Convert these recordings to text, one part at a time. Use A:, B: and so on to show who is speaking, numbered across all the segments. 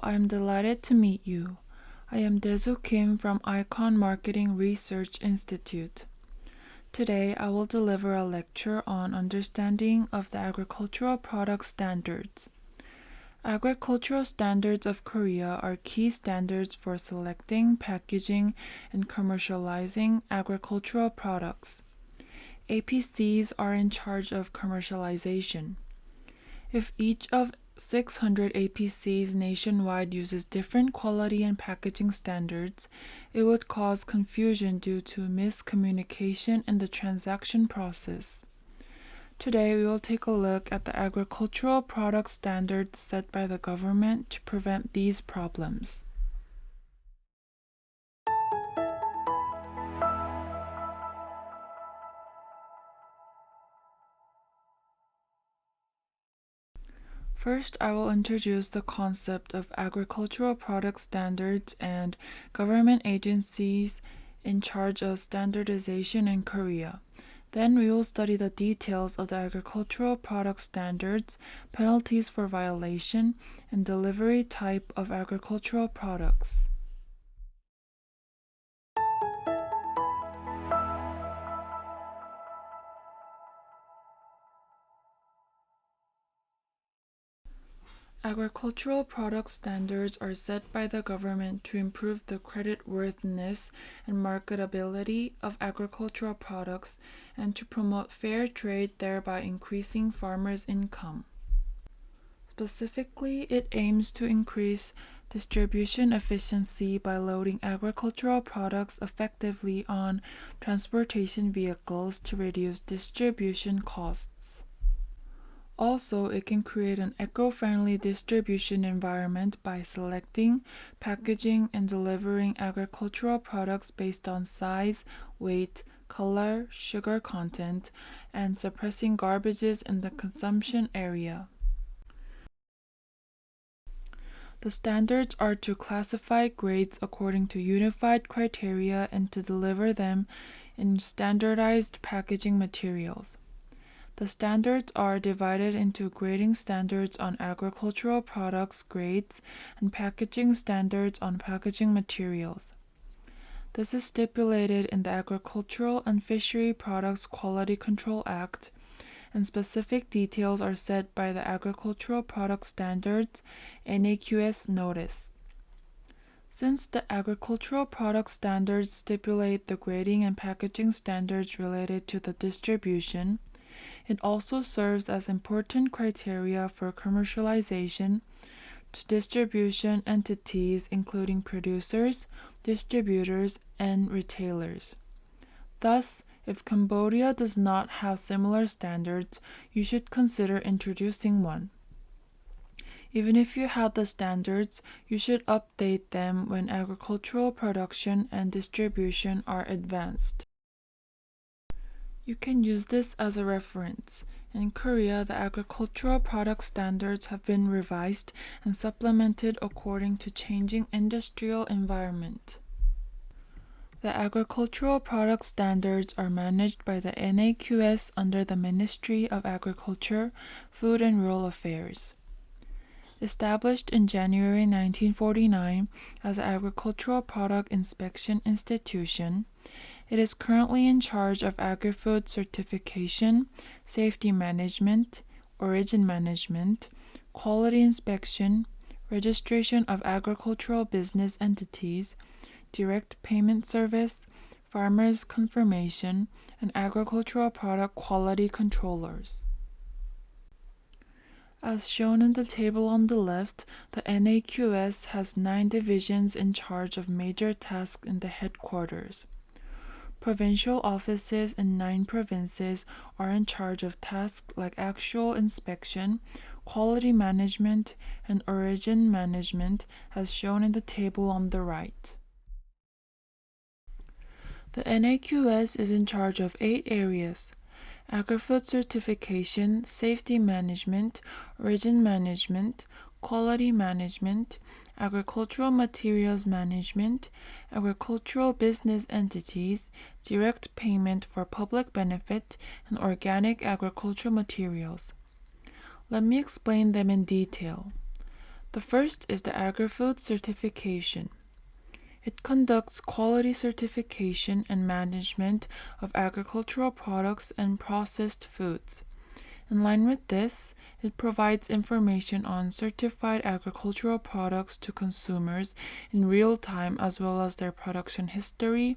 A: I'm delighted to meet you. I am Daesu Kim from Icon Marketing Research Institute. Today, I will deliver a lecture on understanding of the agricultural product standards. Agricultural standards of Korea are key standards for selecting, packaging, and commercializing agricultural products. APCs are in charge of commercialization. If each of 600 APCs nationwide uses different quality and packaging standards, it would cause confusion due to miscommunication in the transaction process. Today, we will take a look at the agricultural product standards set by the government to prevent these problems. First, I will introduce the concept of agricultural product standards and government agencies in charge of standardization in Korea. Then we will study the details of the agricultural product standards, penalties for violation, and delivery type of agricultural products. Agricultural product standards are set by the government to improve the creditworthiness and marketability of agricultural products and to promote fair trade, thereby increasing farmers' income. Specifically, it aims to increase distribution efficiency by loading agricultural products effectively on transportation vehicles to reduce distribution costs. Also, it can create an eco-friendly distribution environment by selecting, packaging, and delivering agricultural products based on size, weight, color, sugar content, and suppressing garbages in the consumption area. The standards are to classify grades according to unified criteria and to deliver them in standardized packaging materials. The standards are divided into grading standards on agricultural products grades and packaging standards on packaging materials. This is stipulated in the Agricultural and Fishery Products Quality Control Act, and specific details are set by the Agricultural Product Standards NAQS Notice. Since the agricultural product standards stipulate the grading and packaging standards related to the distribution, it also serves as important criteria for commercialization to distribution entities including producers, distributors, and retailers. Thus, if Cambodia does not have similar standards, you should consider introducing one. Even if you have the standards, you should update them when agricultural production and distribution are advanced. You can use this as a reference. In Korea, the agricultural product standards have been revised and supplemented according to changing industrial environment. The agricultural product standards are managed by the NAQS under the Ministry of Agriculture, Food and Rural Affairs. Established in January 1949 as an Agricultural Product Inspection Institution, it is currently in charge of agri-food certification, safety management, origin management, quality inspection, registration of agricultural business entities, direct payment service, farmers' confirmation, and agricultural product quality controllers. As shown in the table on the left, the NAQS has 9 divisions in charge of major tasks in the headquarters. Provincial offices in 9 provinces are in charge of tasks like actual inspection, quality management, and origin management, as shown in the table on the right. The NAQS is in charge of 8 areas: agri-food certification, safety management, origin management, quality management, agricultural materials management, agricultural business entities, direct payment for public benefit, and organic agricultural materials. Let me explain them in detail. The first is the Agri-Food Certification. It conducts quality certification and management of agricultural products and processed foods. In line with this, it provides information on certified agricultural products to consumers in real time as well as their production history,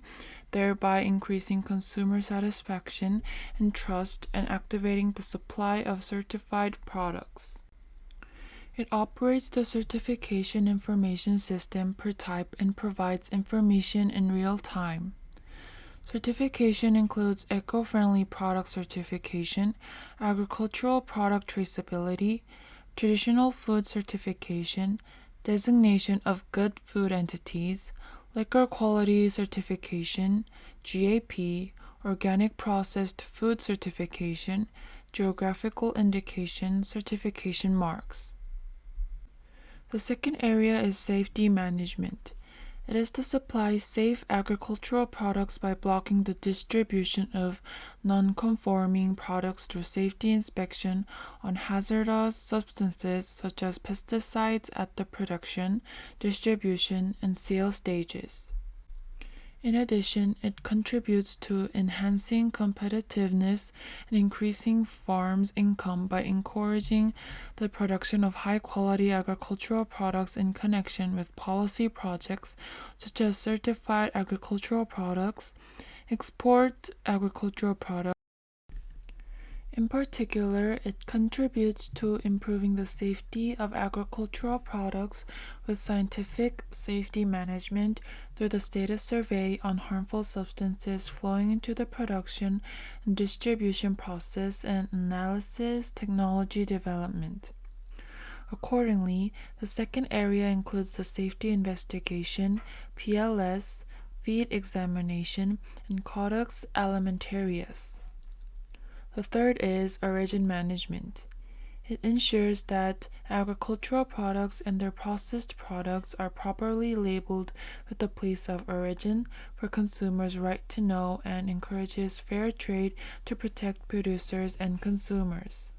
A: thereby increasing consumer satisfaction and trust and activating the supply of certified products. It operates the certification information system per type and provides information in real time. Certification includes eco-friendly product certification, agricultural product traceability, traditional food certification, designation of good food entities, liquor quality certification, GAP, organic processed food certification, geographical indication certification marks. The second area is safety management. It is to supply safe agricultural products by blocking the distribution of non-conforming products through safety inspection on hazardous substances such as pesticides at the production, distribution, and sale stages. In addition, it contributes to enhancing competitiveness and increasing farms' income by encouraging the production of high-quality agricultural products in connection with policy projects such as certified agricultural products, export agricultural products. In particular, it contributes to improving the safety of agricultural products with scientific safety management through the status survey on harmful substances flowing into the production and distribution process and analysis technology development. Accordingly, the second area includes the safety investigation, PLS, feed examination, and Codex Alimentarius. The third is origin management. It ensures that agricultural products and their processed products are properly labeled with the place of origin for consumers' right to know and encourages fair trade to protect producers and consumers.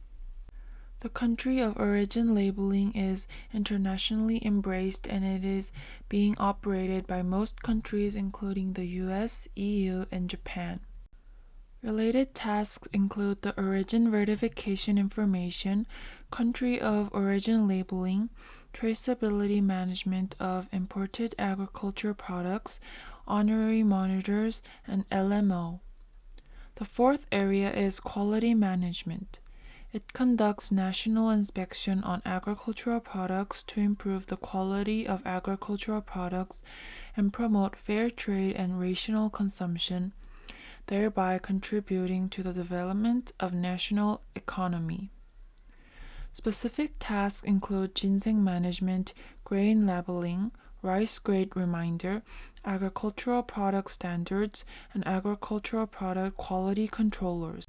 A: The country of origin labeling is internationally embraced and it is being operated by most countries including the US, EU, and Japan. Related tasks include the origin verification information, country of origin labeling, traceability management of imported agriculture products, honorary monitors, and LMO. The fourth area is quality management. It conducts national inspection on agricultural products to improve the quality of agricultural products and promote fair trade and rational consumption, thereby contributing to the development of national economy. Specific tasks include ginseng management, grain labeling, rice grade reminder, agricultural product standards, and agricultural product quality controllers.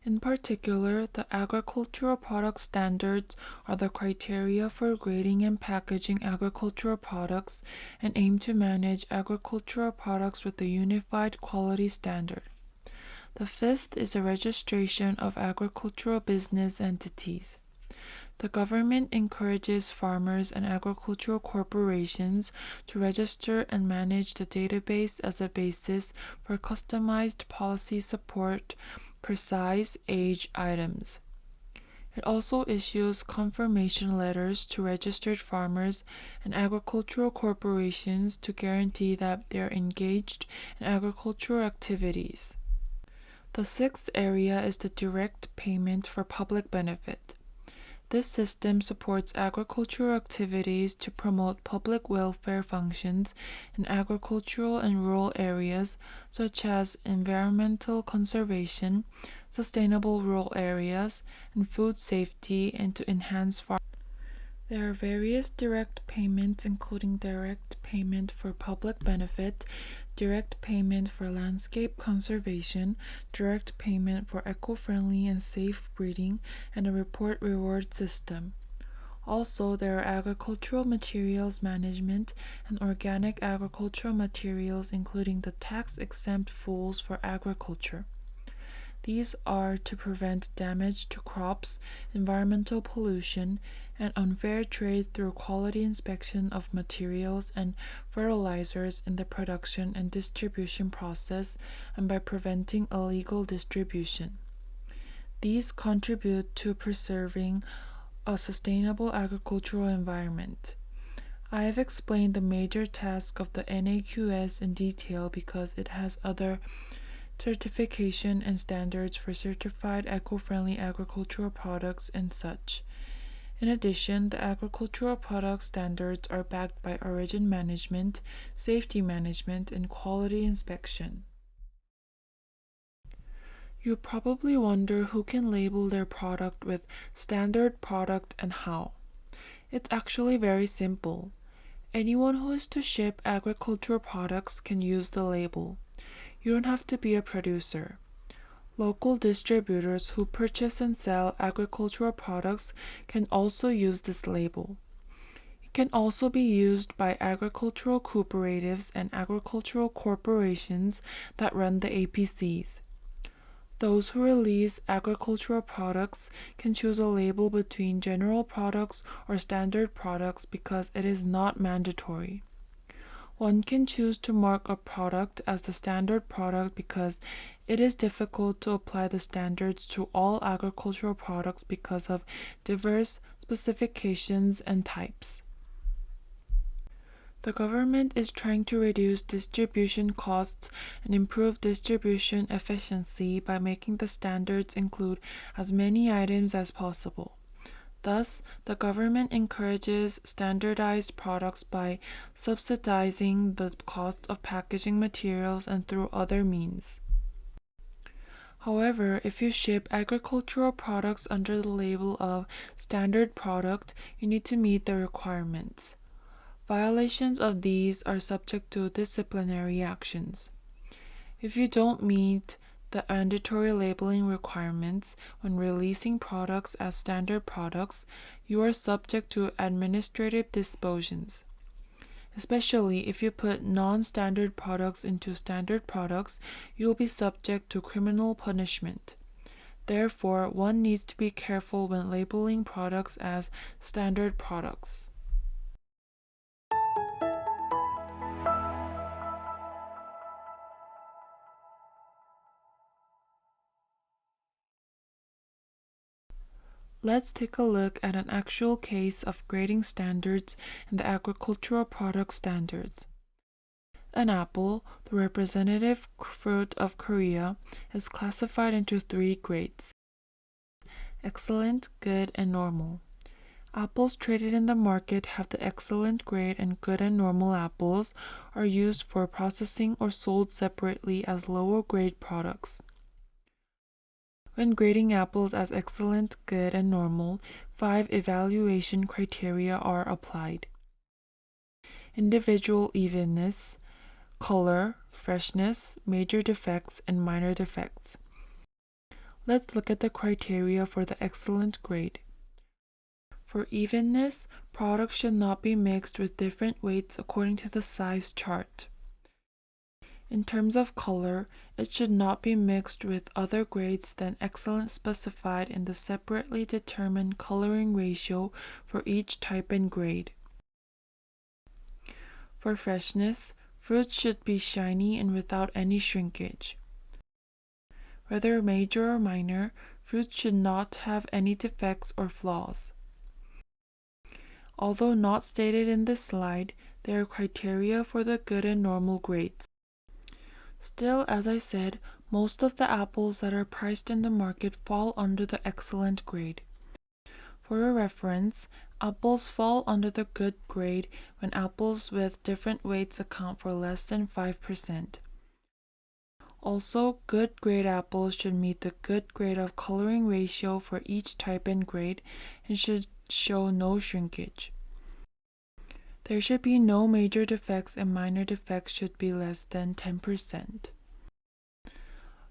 A: In particular, the agricultural product standards are the criteria for grading and packaging agricultural products and aim to manage agricultural products with a unified quality standard. The fifth is the registration of agricultural business entities. The government encourages farmers and agricultural corporations to register and manage the database as a basis for customized policy support precise age items. It also issues confirmation letters to registered farmers and agricultural corporations to guarantee that they are engaged in agricultural activities. The sixth area is the direct payment for public benefit. This system supports agricultural activities to promote public welfare functions in agricultural and rural areas such as environmental conservation, sustainable rural areas, and food safety, and to enhance farming. There are various direct payments including direct payment for public benefit, direct payment for landscape conservation, direct payment for eco-friendly and safe breeding, and a report reward system. Also, there are agricultural materials management and organic agricultural materials including the tax-exempt fools for agriculture. These are to prevent damage to crops, environmental pollution, and unfair trade through quality inspection of materials and fertilizers in the production and distribution process, and by preventing illegal distribution. These contribute to preserving a sustainable agricultural environment. I have explained the major task of the NAQS in detail because it has other certification and standards for certified eco-friendly agricultural products and such. In addition, the agricultural product standards are backed by origin management, safety management, and quality inspection. You probably wonder who can label their product with standard product and how. It's actually very simple. Anyone who is to ship agricultural products can use the label. You don't have to be a producer. Local distributors who purchase and sell agricultural products can also use this label. It can also be used by agricultural cooperatives and agricultural corporations that run the APCs. Those who release agricultural products can choose a label between general products or standard products because it is not mandatory. One can choose to mark a product as the standard product because it is difficult to apply the standards to all agricultural products because of diverse specifications and types. The government is trying to reduce distribution costs and improve distribution efficiency by making the standards include as many items as possible. Thus, the government encourages standardized products by subsidizing the cost of packaging materials and through other means. However, if you ship agricultural products under the label of standard product, you need to meet the requirements. Violations of these are subject to disciplinary actions. If you don't meet the mandatory labeling requirements when releasing products as standard products, you are subject to administrative dispositions. Especially if you put non-standard products into standard products, you will be subject to criminal punishment. Therefore, one needs to be careful when labeling products as standard products. Let's take a look at an actual case of grading standards in the agricultural product standards. An apple, the representative fruit of Korea, is classified into 3 grades: excellent, good, and normal. Apples traded in the market have the excellent grade, and good and normal apples are used for processing or sold separately as lower grade products. When grading apples as excellent, good, and normal, 5 evaluation criteria are applied: individual evenness, color, freshness, major defects, and minor defects. Let's look at the criteria for the excellent grade. For evenness, products should not be mixed with different weights according to the size chart. In terms of color, it should not be mixed with other grades than excellent specified in the separately determined coloring ratio for each type and grade. For freshness, fruits should be shiny and without any shrinkage. Whether major or minor, fruits should not have any defects or flaws. Although not stated in this slide, there are criteria for the good and normal grades. Still, as I said, most of the apples that are priced in the market fall under the excellent grade. For a reference, apples fall under the good grade when apples with different weights account for less than 5%. Also, good grade apples should meet the good grade of coloring ratio for each type and grade and should show no shrinkage. There should be no major defects, and minor defects should be less than 10%.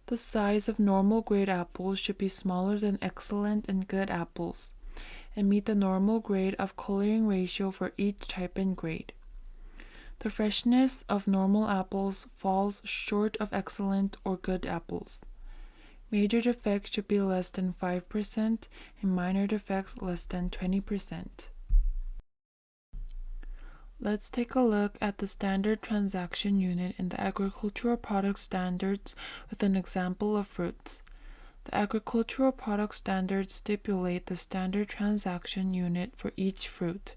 A: The size of normal grade apples should be smaller than excellent and good apples, and meet the normal grade of coloring ratio for each type and grade. The freshness of normal apples falls short of excellent or good apples. Major defects should be less than 5% and minor defects less than 20%. Let's take a look at the standard transaction unit in the agricultural product standards with an example of fruits. The agricultural product standards stipulate the standard transaction unit for each fruit.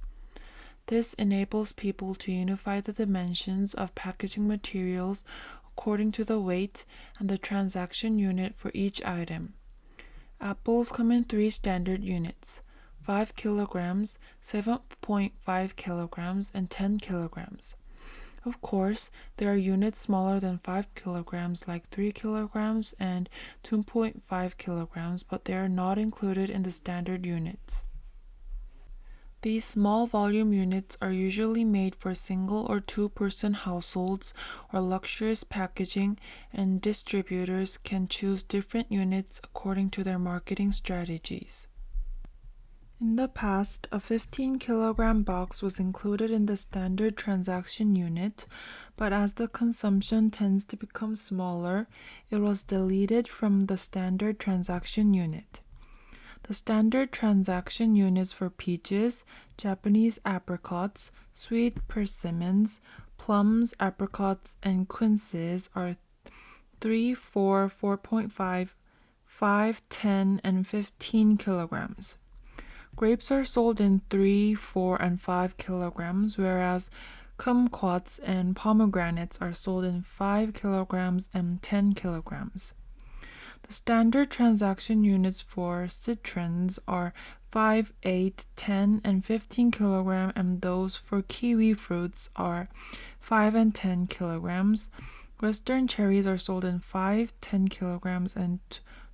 A: This enables people to unify the dimensions of packaging materials according to the weight and the transaction unit for each item. Apples come in 3 standard units: 5 kilograms, 7.5 kilograms, and 10 kilograms. Of course, there are units smaller than 5 kilograms like 3 kilograms and 2.5 kilograms, but they are not included in the standard units. These small volume units are usually made for single or two-person households or luxurious packaging, and distributors can choose different units according to their marketing strategies. In the past, a 15-kilogram box was included in the standard transaction unit, but as the consumption tends to become smaller, it was deleted from the standard transaction unit. The standard transaction units for peaches, Japanese apricots, sweet persimmons, plums, apricots, and quinces are 3, 4, 4.5, 5, 10, and 15 kilograms. Grapes are sold in 3, 4, and 5 kilograms, whereas kumquats and pomegranates are sold in 5 kilograms and 10 kilograms. The standard transaction units for citrons are 5, 8, 10, and 15 kilogram, and those for kiwi fruits are 5 and 10 kilograms. Western cherries are sold in 5, 10 kilograms, and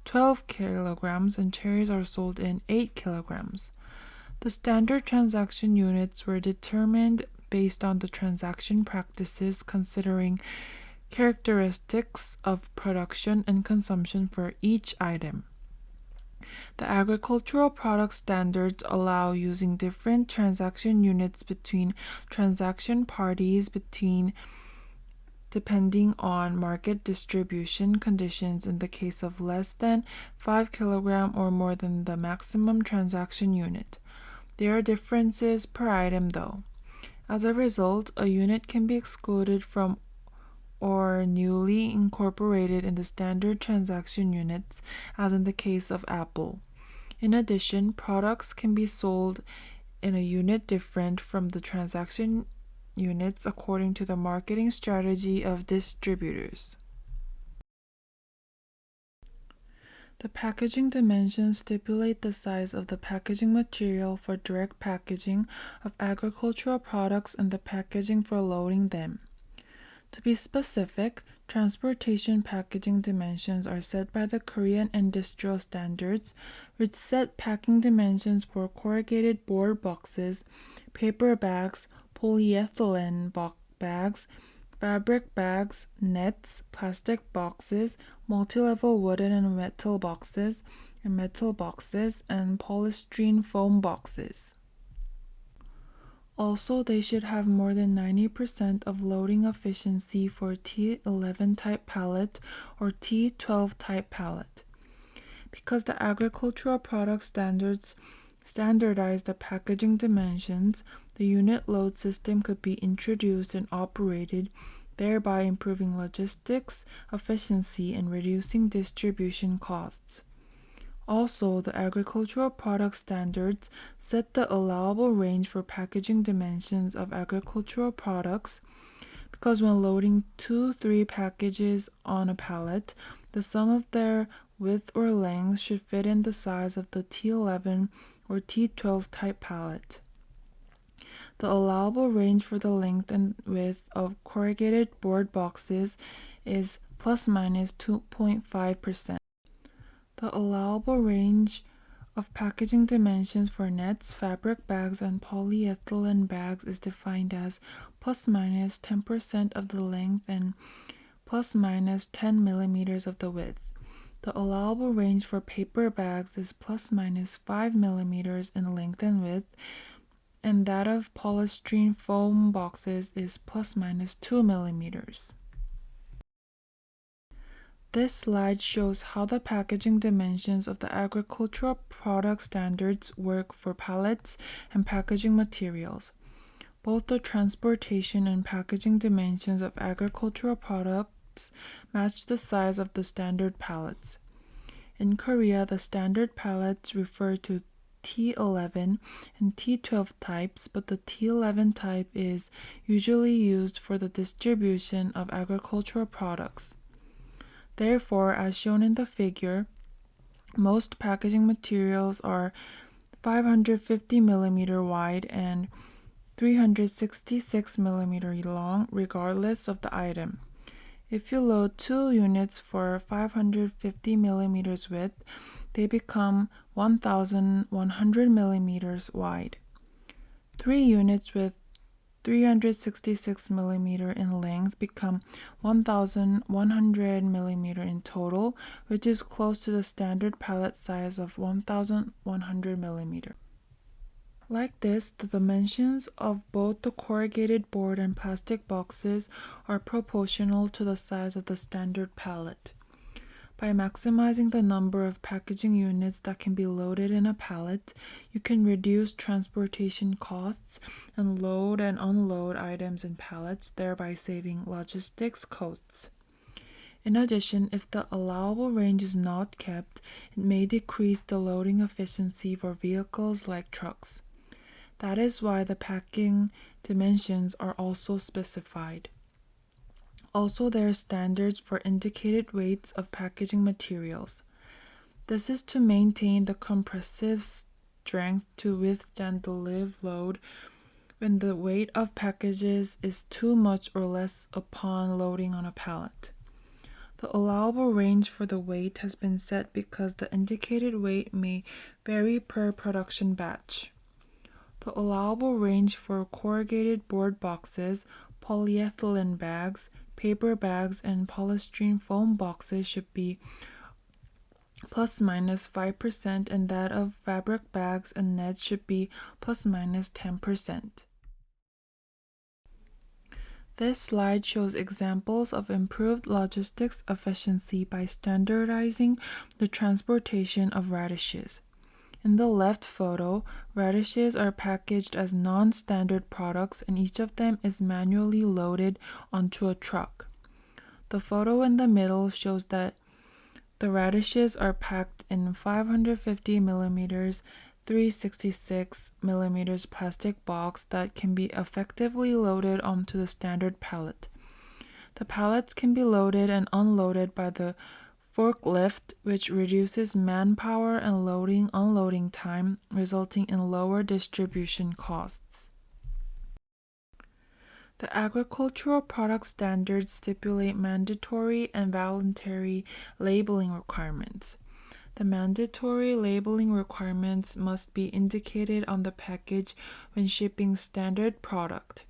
A: 12 kilograms, and cherries are sold in 8 kilograms. The standard transaction units were determined based on the transaction practices considering characteristics of production and consumption for each item. The agricultural product standards allow using different transaction units between transaction parties depending on market distribution conditions in the case of less than 5 kilogram or more than the maximum transaction unit. There are differences per item though. As a result, a unit can be excluded from or newly incorporated in the standard transaction units, as in the case of apple. In addition, products can be sold in a unit different from the transaction units according to the marketing strategy of distributors. The packaging dimensions stipulate the size of the packaging material for direct packaging of agricultural products and the packaging for loading them. To be specific, transportation packaging dimensions are set by the Korean Industrial Standards, which set packing dimensions for corrugated board boxes, paper bags, polyethylene bags, fabric bags, nets, plastic boxes, multi-level wooden and metal boxes, and polystyrene foam boxes. Also, they should have more than 90% of loading efficiency for T11 type pallet or T12 type pallet. Because the agricultural product standards standardize the packaging dimensions, the unit load system could be introduced and operated, thereby improving logistics efficiency and reducing distribution costs. Also, the agricultural product standards set the allowable range for packaging dimensions of agricultural products, because when loading 2-3 packages on a pallet, the sum of their width or length should fit in the size of the T11 or T12 type pallet. The allowable range for the length and width of corrugated board boxes is plus minus 2.5%. The allowable range of packaging dimensions for nets, fabric bags, and polyethylene bags is defined as plus minus 10% of the length and plus minus 10 millimeters of the width. The allowable range for paper bags is plus minus 5 millimeters in length and width, and that of polystyrene foam boxes is plus minus 2 millimeters. This slide shows how the packaging dimensions of the agricultural product standards work for pallets and packaging materials. Both the transportation and packaging dimensions of agricultural products match the size of the standard pallets. In Korea, the standard pallets refer to T11 and T12 types, but the T11 type is usually used for the distribution of agricultural products. Therefore, as shown in the figure, most packaging materials are 550 mm wide and 366 mm long, regardless of the item. If you load 2 units for 550 mm width, they become 1,100 mm wide. 3 units with 366 mm in length become 1,100 mm in total, which is close to the standard pallet size of 1,100 mm. Like this, the dimensions of both the corrugated board and plastic boxes are proportional to the size of the standard pallet. By maximizing the number of packaging units that can be loaded in a pallet, you can reduce transportation costs and load and unload items in pallets, thereby saving logistics costs. In addition, if the allowable range is not kept, it may decrease the loading efficiency for vehicles like trucks. That is why the packing dimensions are also specified. Also, there are standards for indicated weights of packaging materials. This is to maintain the compressive strength to withstand the live load when the weight of packages is too much or less upon loading on a pallet. The allowable range for the weight has been set because the indicated weight may vary per production batch. The allowable range for corrugated board boxes, polyethylene bags, paper bags, and polystyrene foam boxes should be plus minus 5%, and that of fabric bags and nets should be plus minus 10%. This slide shows examples of improved logistics efficiency by standardizing the transportation of radishes. In the left photo, radishes are packaged as non-standard products and each of them is manually loaded onto a truck. The photo in the middle shows that the radishes are packed in 550 mm, 366 mm plastic box that can be effectively loaded onto the standard pallet. The pallets can be loaded and unloaded by the forklift, which reduces manpower and loading-unloading time, resulting in lower distribution costs. The agricultural product standards stipulate mandatory and voluntary labeling requirements. The mandatory labeling requirements must be indicated on the package when shipping standard product.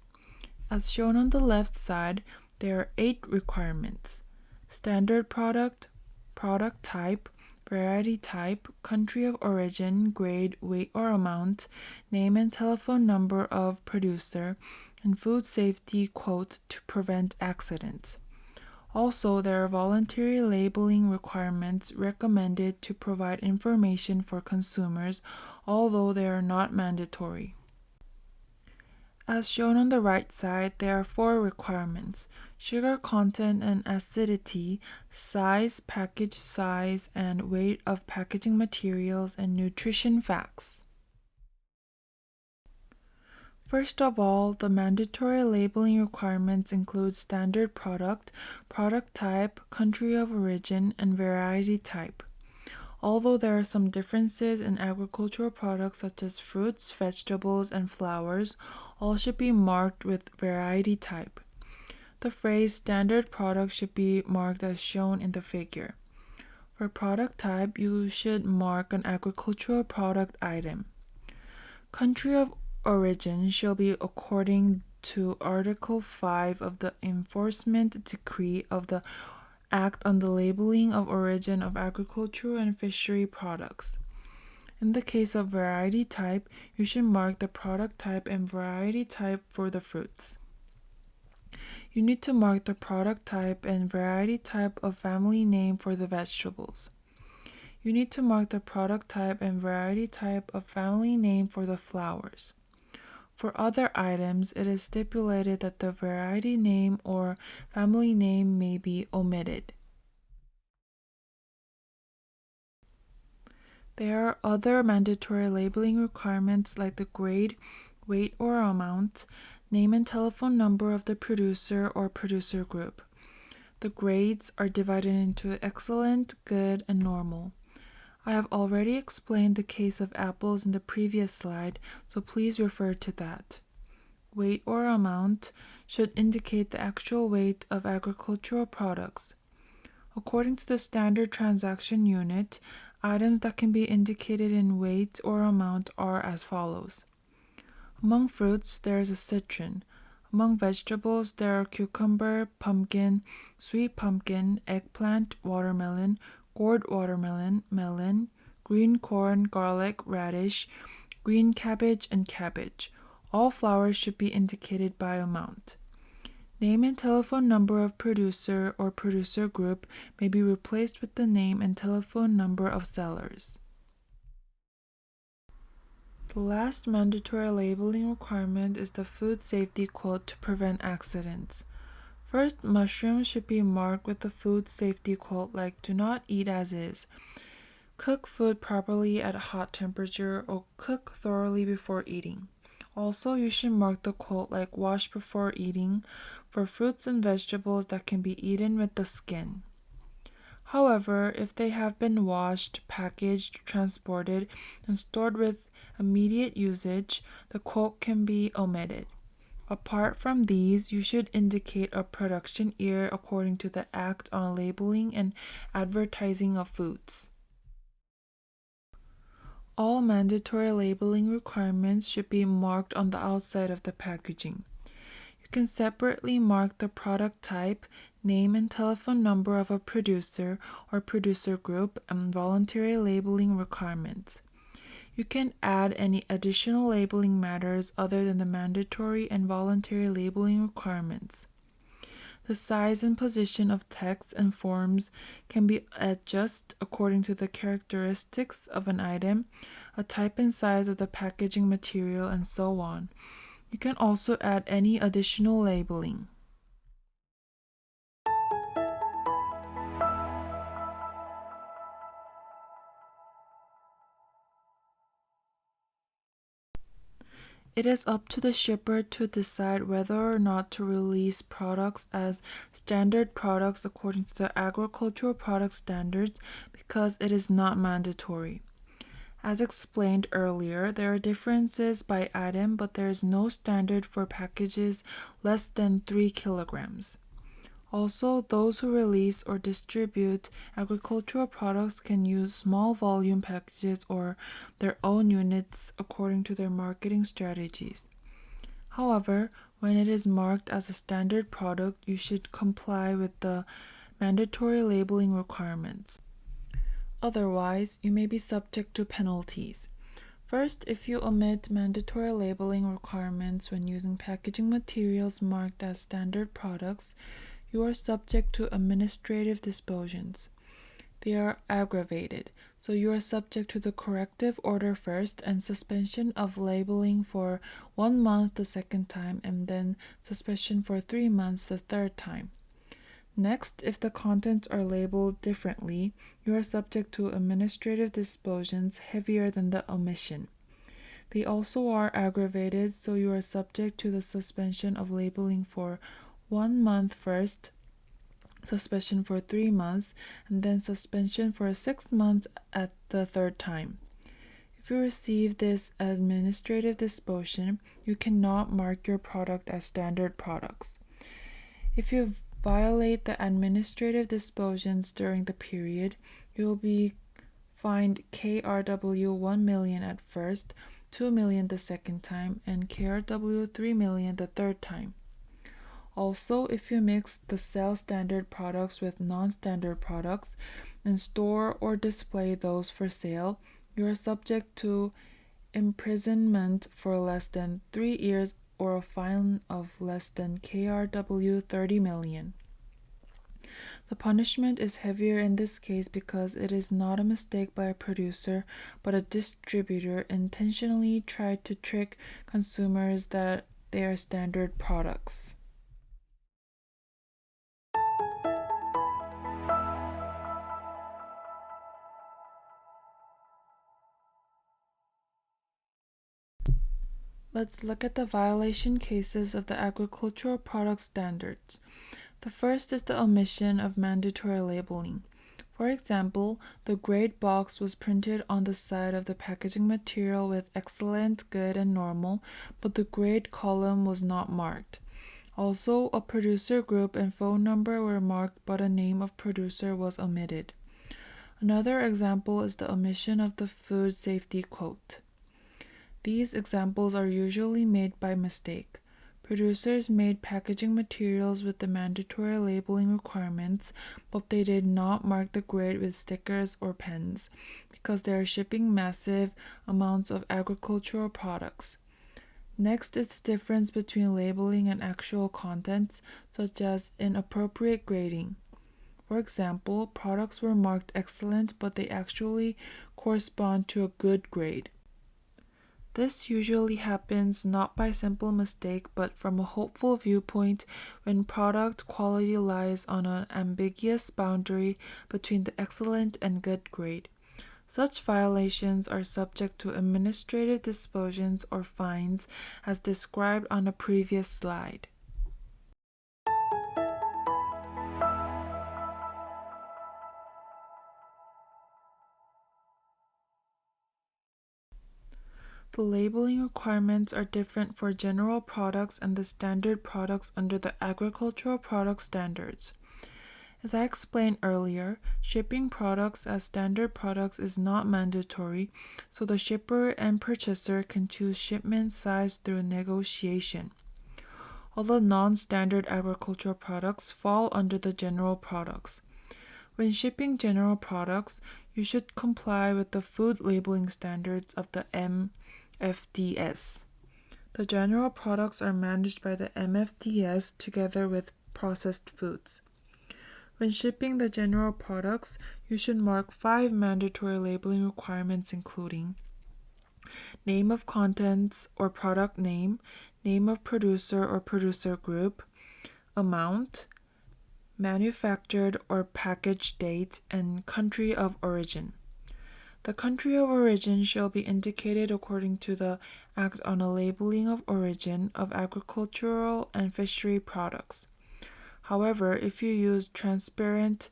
A: As shown on the left side, there are 8 requirements: standard product, product type, variety type, country of origin, grade, weight or amount, name and telephone number of producer, and food safety quote to prevent accidents. Also, there are voluntary labeling requirements recommended to provide information for consumers, although they are not mandatory. As shown on the right side, there are 4 requirements: sugar content and acidity, size, package size, and weight of packaging materials, and nutrition facts. First of all, the mandatory labeling requirements include standard product, product type, country of origin, and variety type. Although there are some differences in agricultural products such as fruits, vegetables, and flowers, all should be marked with variety type. The phrase standard product should be marked as shown in the figure. For product type, you should mark an agricultural product item. Country of origin shall be according to Article 5 of the Enforcement Decree of the Act on the Labeling of Origin of Agricultural and Fishery Products. In the case of variety type, you should mark the product type and variety type for the fruits. You need to mark the product type and variety type of family name for the vegetables. You need to mark the product type and variety type of family name for the flowers. For other items, it is stipulated that the variety name or family name may be omitted. There are other mandatory labeling requirements like the grade, weight or amount, name and telephone number of the producer or producer group. The grades are divided into excellent, good, and normal. I have already explained the case of apples in the previous slide, so please refer to that. Weight or amount should indicate the actual weight of agricultural products. According to the Standard Transaction Unit, items that can be indicated in weight or amount are as follows. Among fruits, there is a citron. Among vegetables, there are cucumber, pumpkin, sweet pumpkin, eggplant, watermelon, gourd watermelon, melon, green corn, garlic, radish, green cabbage, and cabbage. All flowers should be indicated by amount. Name and telephone number of producer or producer group may be replaced with the name and telephone number of sellers. The last mandatory labeling requirement is the food safety quote to prevent accidents. First, mushrooms should be marked with the food safety quote like "do not eat as is." Cook food properly at a hot temperature or cook thoroughly before eating. Also, you should mark the quote like "wash before eating" for fruits and vegetables that can be eaten with the skin. However, if they have been washed, packaged, transported, and stored with immediate usage, the quote can be omitted. Apart from these, you should indicate a production year according to the Act on Labeling and Advertising of Foods. All mandatory labeling requirements should be marked on the outside of the packaging. You can separately mark the product type, name and telephone number of a producer or producer group, and voluntary labeling requirements. You can add any additional labeling matters other than the mandatory and voluntary labeling requirements. The size and position of text and forms can be adjusted according to the characteristics of an item, a type and size of the packaging material, and so on. You can also add any additional labeling. It is up to the shipper to decide whether or not to release products as standard products according to the agricultural product standards because it is not mandatory. As explained earlier, there are differences by item, but there is no standard for packages less than 3 kilograms. Also, those who release or distribute agricultural products can use small volume packages or their own units according to their marketing strategies. However, when it is marked as a standard product, you should comply with the mandatory labeling requirements. Otherwise, you may be subject to penalties. First, if you omit mandatory labeling requirements when using packaging materials marked as standard products, you are subject to administrative dispositions. They are aggravated, so you are subject to the corrective order first and suspension of labeling for 1 month the second time and then suspension for 3 months the third time. Next, if the contents are labeled differently, you are subject to administrative dispositions heavier than the omission. They also are aggravated, so you are subject to the suspension of labeling for 1 month first, suspension for 3 months, and then suspension for 6 months at the third time. If you receive this administrative disposition, you cannot mark your product as standard products. If you violate the administrative dispositions during the period, you will be fined KRW 1 million at first, 2 million the second time, and KRW 3 million the third time. Also, if you mix the sell standard products with non-standard products and store or display those for sale, you are subject to imprisonment for less than 3 years or a fine of less than KRW 30 million. The punishment is heavier in this case because it is not a mistake by a producer, but a distributor intentionally tried to trick consumers that they are standard products. Let's look at the violation cases of the agricultural product standards. The first is the omission of mandatory labeling. For example, the grade box was printed on the side of the packaging material with excellent, good, and normal, but the grade column was not marked. Also, a producer group and phone number were marked, but a name of producer was omitted. Another example is the omission of the food safety quote. These examples are usually made by mistake. Producers made packaging materials with the mandatory labeling requirements, but they did not mark the grade with stickers or pens because they are shipping massive amounts of agricultural products. Next is the difference between labeling and actual contents, such as inappropriate grading. For example, products were marked excellent, but they actually correspond to a good grade. This usually happens not by simple mistake, but from a hopeful viewpoint when product quality lies on an ambiguous boundary between the excellent and good grade. Such violations are subject to administrative dispositions or fines as described on a previous slide. The labeling requirements are different for general products and the standard products under the agricultural product standards. As I explained earlier, shipping products as standard products is not mandatory, so the shipper and purchaser can choose shipment size through negotiation. All the non-standard agricultural products fall under the general products. When shipping general products, you should comply with the food labeling standards of the MFDS. The general products are managed by the MFDS together with processed foods. When shipping the general products, you should mark 5 mandatory labeling requirements including name of contents or product name, name of producer or producer group, amount, manufactured or package date, and country of origin. The country of origin shall be indicated according to the Act on a Labeling of Origin of Agricultural and Fishery Products. However, if you use transparent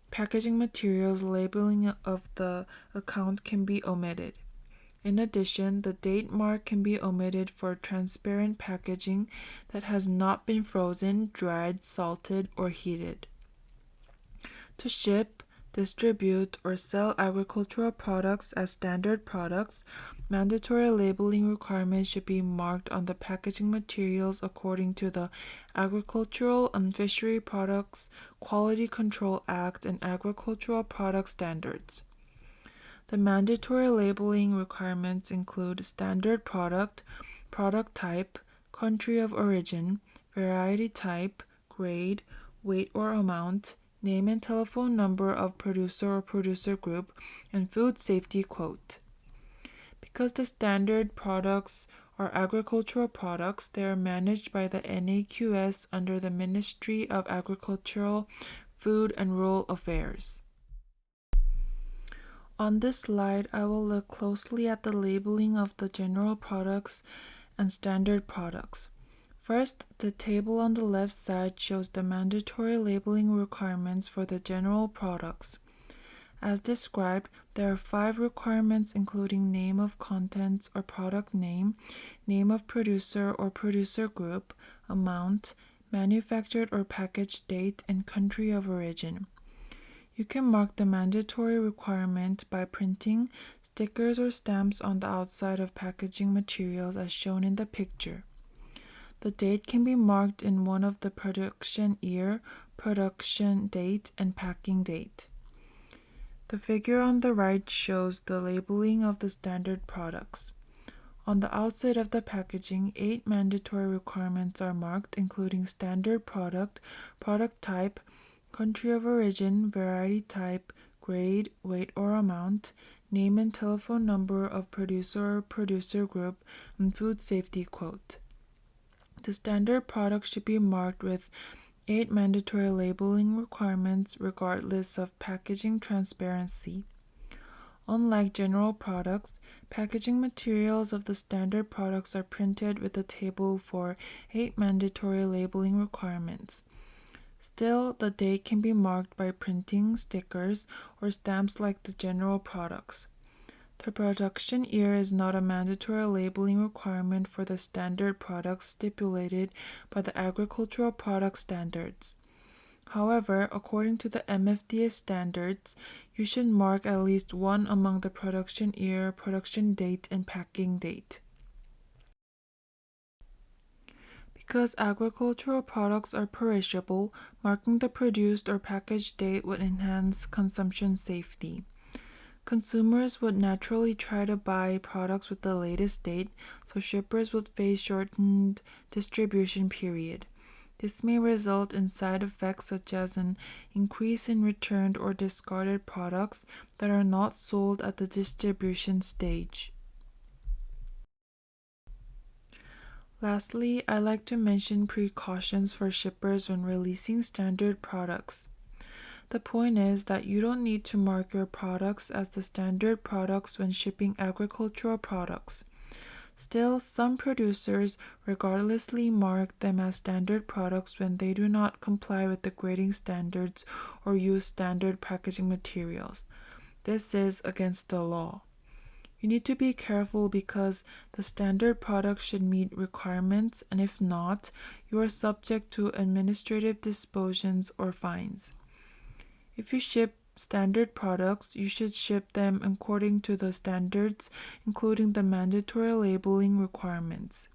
A: packaging materials, labeling of the account can be omitted. In addition, the date mark can be omitted for transparent packaging that has not been frozen, dried, salted, or heated. To ship, distribute, or sell agricultural products as standard products, mandatory labeling requirements should be marked on the packaging materials according to the Agricultural and Fishery Products Quality Control Act and Agricultural Product Standards. The mandatory labeling requirements include standard product, product type, country of origin, variety type, grade, weight or amount, name and telephone number of producer or producer group, and food safety quote. Because the standard products are agricultural products, they are managed by the NAQS under the Ministry of Agricultural, Food and Rural Affairs. On this slide, I will look closely at the labeling of the general products and standard products. First, the table on the left side shows the mandatory labeling requirements for the general products. As described, there are 5 requirements including name of contents or product name, name of producer or producer group, amount, manufactured or package date, and country of origin. You can mark the mandatory requirement by printing stickers or stamps on the outside of packaging materials as shown in the picture. The date can be marked in one of the production year, production date, and packing date. The figure on the right shows the labeling of the standard products. On the outside of the packaging, 8 mandatory requirements are marked, including standard product, product type, country of origin, variety type, grade, weight or amount, name and telephone number of producer or producer group, and food safety quote. The standard product should be marked with 8 mandatory labeling requirements regardless of packaging transparency. Unlike general products, packaging materials of the standard products are printed with a table for 8 mandatory labeling requirements. Still, the date can be marked by printing stickers or stamps like the general products. The production year is not a mandatory labeling requirement for the standard products stipulated by the Agricultural Product Standards. However, according to the MFDA standards, you should mark at least one among the production year, production date, and packing date. Because agricultural products are perishable, marking the produced or packaged date would enhance consumption safety. Consumers would naturally try to buy products with the latest date, so shippers would face shortened distribution period. This may result in side effects such as an increase in returned or discarded products that are not sold at the distribution stage. Lastly, I'd like to mention precautions for shippers when releasing standard products. The point is that you don't need to mark your products as the standard products when shipping agricultural products. Still, some producers regardlessly mark them as standard products when they do not comply with the grading standards or use standard packaging materials. This is against the law. You need to be careful because the standard product should meet requirements, and if not, you are subject to administrative dispositions or fines. If you ship standard products, you should ship them according to the standards, including the mandatory labeling requirements.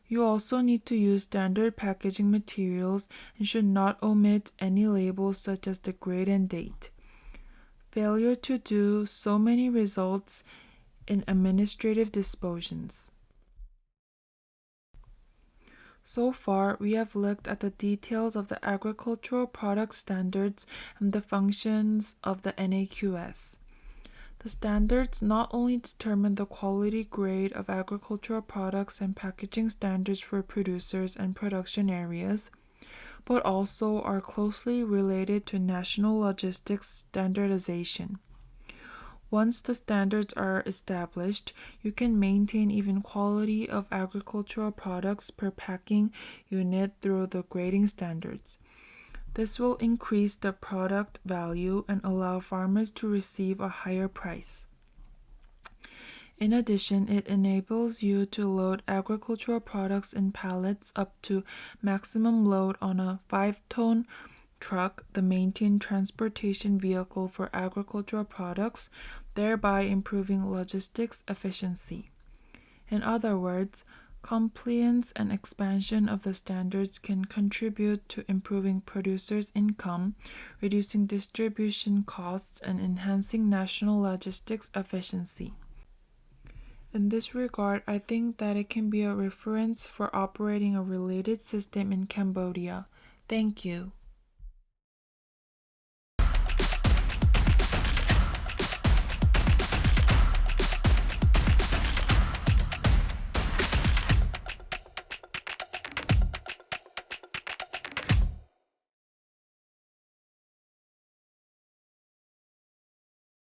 A: You also need to use standard packaging materials and should not omit any labels such as the grade and date. Failure to do so may result in administrative dispositions. So far, we have looked at the details of the agricultural product standards and the functions of the NAQS. The standards not only determine the quality grade of agricultural products and packaging standards for producers and production areas, but also are closely related to national logistics standardization. Once the standards are established, you can maintain even quality of agricultural products per packing unit through the grading standards. This will increase the product value and allow farmers to receive a higher price. In addition, it enables you to load agricultural products in pallets up to maximum load on a 5-ton truck, the maintained transportation vehicle for agricultural products, thereby improving logistics efficiency. In other words, compliance and expansion of the standards can contribute to improving producers' income, reducing distribution costs, and enhancing national logistics efficiency. In this regard, I think that it can be a reference for operating a related system in Cambodia. Thank you.